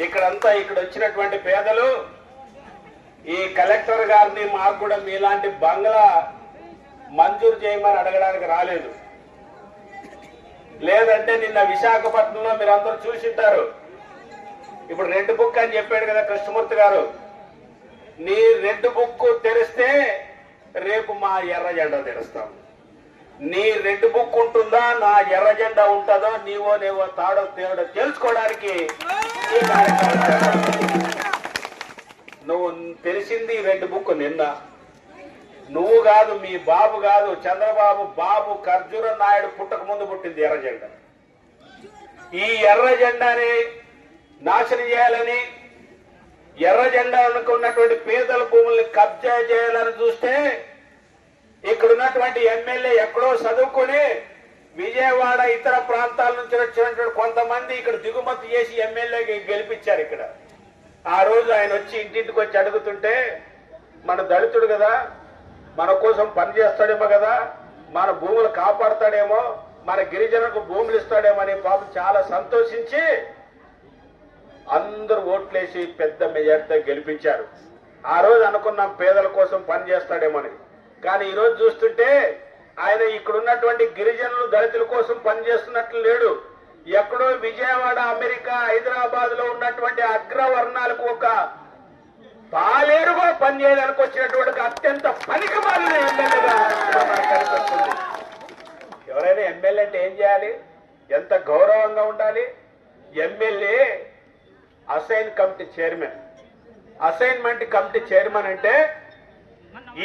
ఇక్కడంతా ఇక్కడ వచ్చినటువంటి పేదలు ఈ కలెక్టర్ గారిని మాకు కూడా మీలాంటి బంగ్లా మంజూరు చేయమని అడగడానికి రాలేదు. లేదంటే నిన్న విశాఖపట్నంలో మీరందరూ చూసింటారు. ఇప్పుడు రెడ్ బుక్ అని చెప్పాడు కదా కృష్ణమూర్తి గారు. నీ రెడ్ బుక్ తెరిస్తే రేపు మా ఎర్ర జెండా తెరుస్తాం. నీ రెడ్ బుక్ ఉంటుందా, నా ఎర్ర జెండా ఉంటుందో, నేవో తాడో తేడో తెలుసుకోవడానికి ఈ కార్యక్రమం. నువ్వు తెలిసింది రెడ్ బుక్ నిన్న. నువ్వు కాదు, మీ బాబు కాదు, చంద్రబాబు బాబు ఖర్జూర నాయుడు పుట్టక ముందు పుట్టింది ఎర్ర జెండా. ఈ ఎర్ర జెండాని నాశనం చేయాలని, ఎర్ర జెండా ఉన్నటువంటి పేదల భూముల్ని కబ్జా చేయాలని చూస్తే ఇక్కడ ఉన్నటువంటి ఎమ్మెల్యే ఎక్కడో చదువుకుని విజయవాడ ఇతర ప్రాంతాల నుంచి వచ్చినటువంటి కొంతమంది ఇక్కడ దిగుమతి చేసి ఎమ్మెల్యే గెలిపించారు. ఇక్కడ ఆ రోజు ఆయన వచ్చి ఇంటింటికి వచ్చి అడుగుతుంటే మన దళితుడు కదా, మన కోసం పనిచేస్తాడేమో కదా, మన భూములు కాపాడతాడేమో, మన గిరిజనులకు భూములు ఇస్తాడేమో అని పాపం చాలా సంతోషించి అందరూ ఓట్లేసి పెద్ద మెజార్టీతో గెలిపించారు. ఆ రోజు అనుకున్నాం పేదల కోసం పనిచేస్తాడేమోని. కానీ ఈరోజు చూస్తుంటే ఆయన ఇక్కడ ఉన్నటువంటి గిరిజనులు దళితుల కోసం పనిచేస్తున్నట్లు లేడు. ఎక్కడో విజయవాడ, అమెరికా, హైదరాబాద్ లో ఉన్నటువంటి అగ్రవర్ణాలకు ఒక పాలేరుగా పనిచేయడానికి వచ్చినటువంటి అత్యంత పనికిమాలిన ఎమ్మెల్యేగా కనిపిస్తుంది. ఎవరైనా ఎమ్మెల్యే అంటే ఏం చేయాలి, ఎంత గౌరవంగా ఉండాలి. ఎమ్మెల్యే అసైన్మెంట్ కమిటీ చైర్మన్ అంటే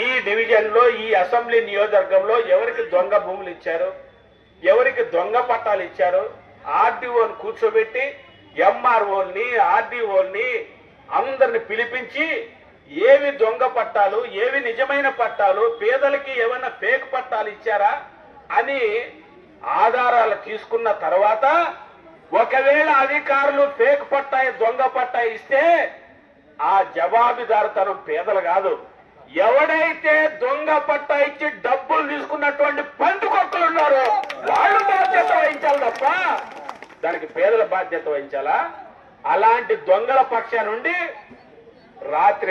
ఈ డివిజన్ లో, ఈ అసెంబ్లీ నియోజకవర్గంలో ఎవరికి దొంగ భూములు ఇచ్చారు, ఎవరికి దొంగ పట్టాలు ఇచ్చారు, ఆర్డీఓని కూర్చోబెట్టి ఎంఆర్ఓని, ఆర్డీఓని అందరిని పిలిపించి ఏవి దొంగ పట్టాలు, ఏవి నిజమైన పట్టాలు, పేదలకి ఏమైనా ఫేక్ పట్టాలు ఇచ్చారా అని ఆధారాలు తీసుకున్న తర్వాత ఒకవేళ అధికారులు ఫేక్ పట్టాయి, దొంగ పట్టాయి ఇస్తే ఆ జవాబుదారుతనం పేదలు కాదు, ఎవడైతే దొంగ పట్టా ఇచ్చి డబ్బులు తీసుకున్నటువంటి పందుకొక్కలు ఉన్నారో వాళ్ళు బాధ్యత వహించాలి తప్ప దానికి పేదల బాధ్యత వహించాలా? అలాంటి దొంగల పక్ష నుండి రాత్రి